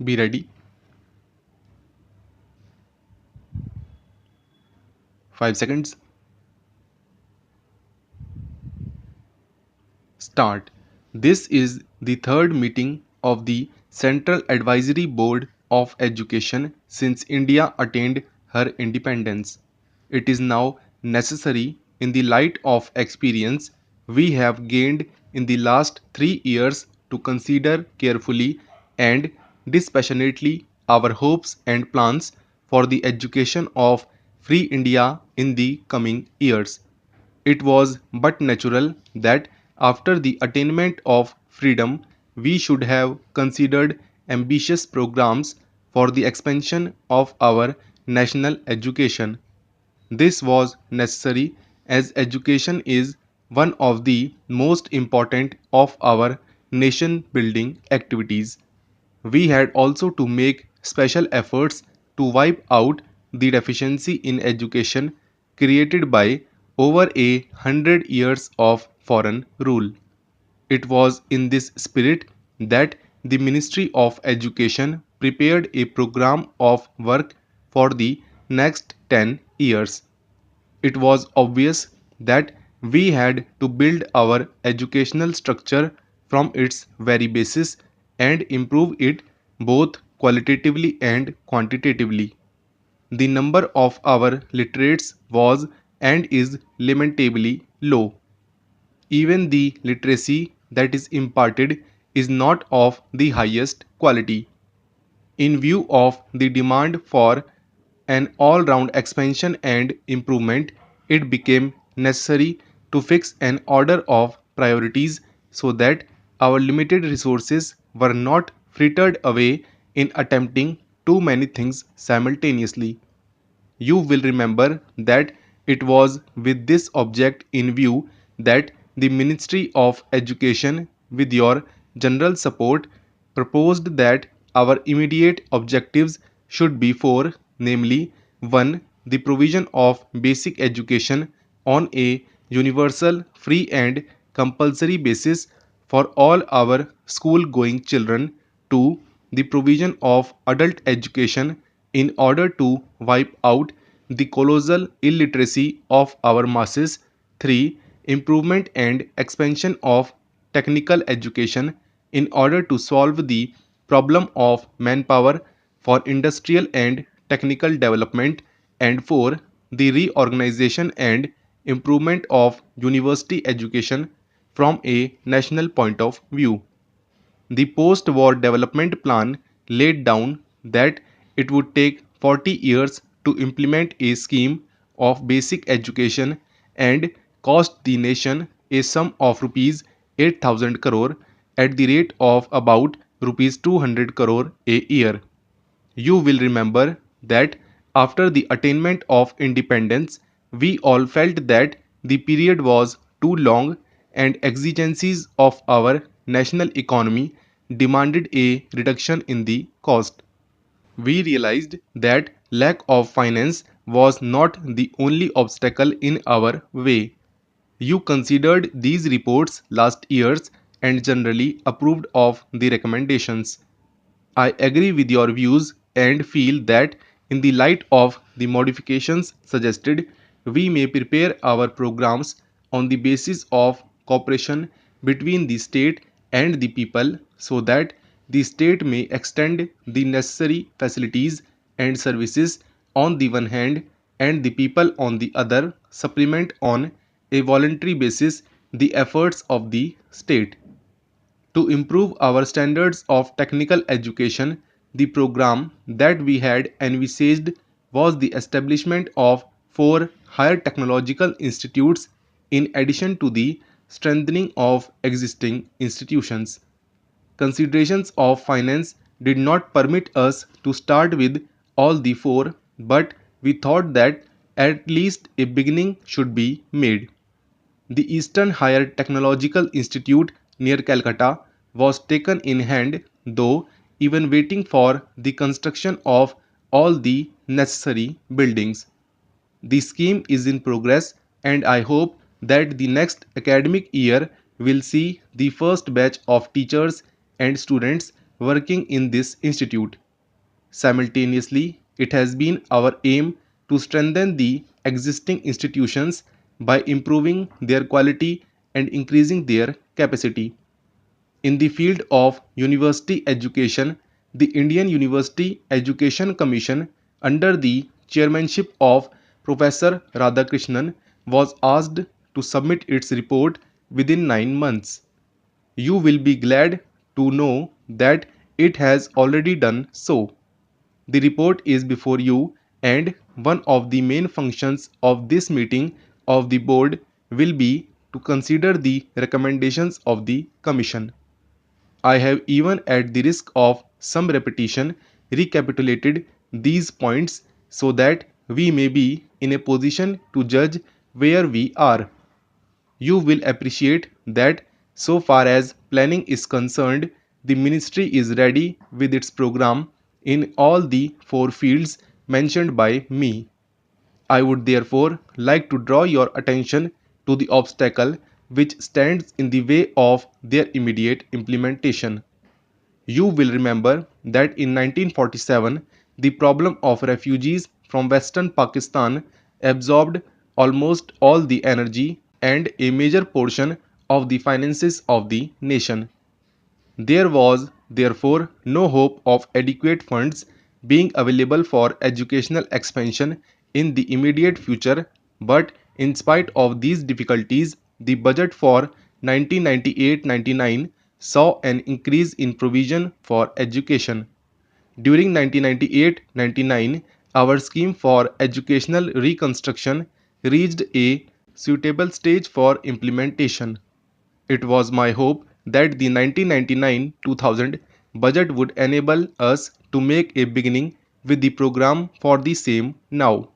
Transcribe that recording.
Be ready. 5 seconds. Start. This is the third meeting of the Central Advisory Board of Education since India attained her independence. It is now necessary, in the light of experience we have gained in the last 3 years, to consider carefully and dispassionately our hopes and plans for the education of free India in the coming years. It was but natural that after the attainment of freedom we should have considered ambitious programs for the expansion of our national education. This was necessary as education is one of the most important of our nation building activities. We had also to make special efforts to wipe out the deficiency in education created by over 100 years of foreign rule. It was in this spirit that the Ministry of Education prepared a program of work for the next 10 years. It was obvious that we had to build our educational structure from its very basis and improve it both qualitatively and quantitatively. The number of our literates was and is lamentably low. Even the literacy that is imparted is not of the highest quality. In view of the demand for an all round expansion and improvement, it became necessary to fix an order of priorities so that our limited resources were not frittered away in attempting too many things simultaneously. You will remember that it was with this object in view that the Ministry of Education, with your general support, proposed that our immediate objectives should be four, namely 1. The provision of basic education on a universal, free and compulsory basis for all our school-going children. 2. The provision of adult education in order to wipe out the colossal illiteracy of our masses. 3. Improvement and expansion of technical education in order to solve the problem of manpower for industrial and technical development. And 4. The reorganization and improvement of university education from a national point of view. The post-war development plan laid down that it would take 40 years to implement a scheme of basic education and cost the nation a sum of rupees 8,000 crore at the rate of about rupees 200 crore a year. You will remember that after the attainment of independence, we all felt that the period was too long and exigencies of our national economy demanded a reduction in the cost. We realized that lack of finance was not the only obstacle in our way. You considered these reports last years and generally approved of the recommendations. I agree with your views and feel that in the light of the modifications suggested, we may prepare our programs on the basis of cooperation between the state and the people so that the state may extend the necessary facilities and services on the one hand and the people on the other supplement on a voluntary basis the efforts of the state. To improve our standards of technical education, the program that we had envisaged was the establishment of four higher technological institutes in addition to the strengthening of existing institutions. Considerations of finance did not permit us to start with all the four, but we thought that at least a beginning should be made. The Eastern Higher Technological Institute near Calcutta was taken in hand, though even waiting for the construction of all the necessary buildings. The scheme is in progress and I hope that the next academic year will see the first batch of teachers and students working in this institute. Simultaneously, it has been our aim to strengthen the existing institutions by improving their quality and increasing their capacity. In the field of university education, the Indian University Education Commission, under the chairmanship of Professor Radhakrishnan, was asked to submit its report within 9 months. You will be glad to know that it has already done so. The report is before you, and one of the main functions of this meeting of the board will be to consider the recommendations of the Commission. I have, even at the risk of some repetition, recapitulated these points so that we may be in a position to judge where we are. You will appreciate that so far as planning is concerned, the ministry is ready with its program in all the four fields mentioned by me. I would therefore like to draw your attention to the obstacle which stands in the way of their immediate implementation. You will remember that in 1947, the problem of refugees from Western Pakistan absorbed almost all the energy and a major portion of the finances of the nation. There was, therefore, no hope of adequate funds being available for educational expansion in the immediate future, but in spite of these difficulties, the budget for 1998-99 saw an increase in provision for education. During 1998-99, our scheme for educational reconstruction reached a suitable stage for implementation. It was my hope that the 1999-2000 budget would enable us to make a beginning with the program for the same now.